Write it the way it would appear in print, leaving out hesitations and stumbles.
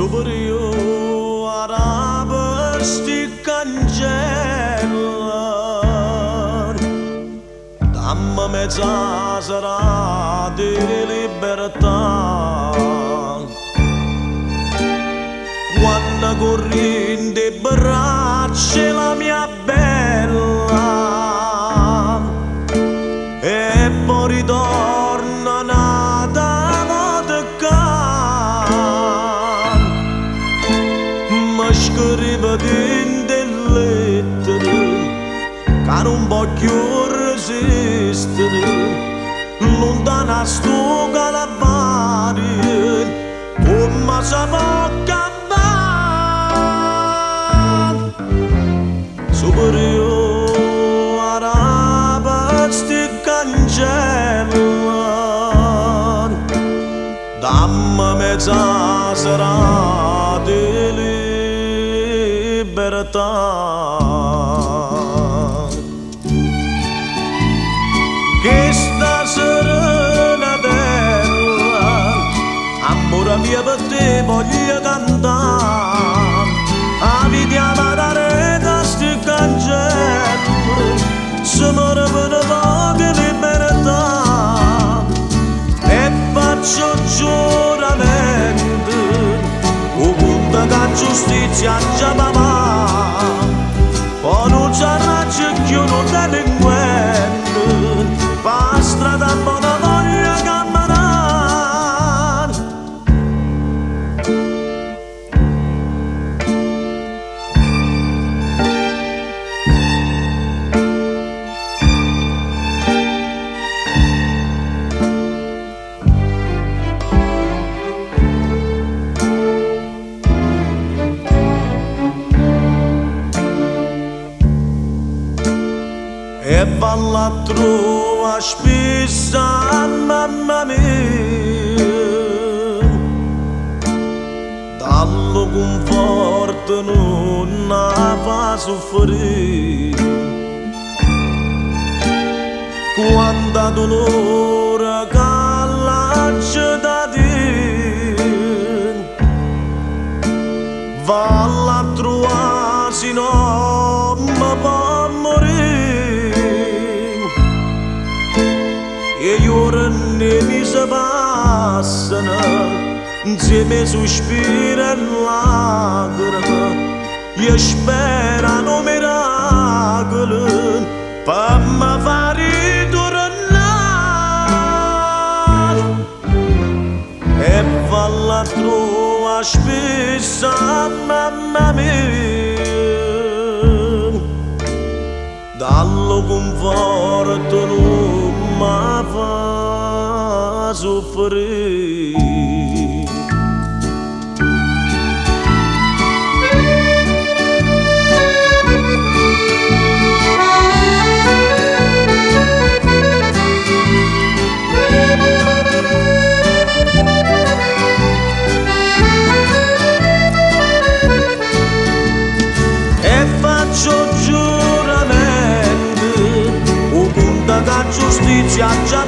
superiore araba sti cancellar dammi mezza sarà di libertà quando corri di braccia la mia bella e poi ritorna nata vodka mi scrive delle lettere che non voglio resistere lontana sto calabari come si può cavare superiore araba sti cancellar dammi mezza sarà di libertà che sta serenatella amore mio per te voglio cantare a vita da rete sti cancelli se mi ripete poche libertà e faccio giuramento o punta che giustizia già papà poi non ci arraccio più un delinquente pa strada buona voglia camminare e valla a trovare spessa mamma mia dallo conforto non la fa soffrire quando dolore callaccia da te valla a trovare se no mi può morire e gli ore mi si passano insieme sospiro e lacrime e sperano miracoli per mi fare ritornare e valla a trovare spessa mamma mia dallo conforto non mi fa soffrire e faccio giuramento o punta che giustizia già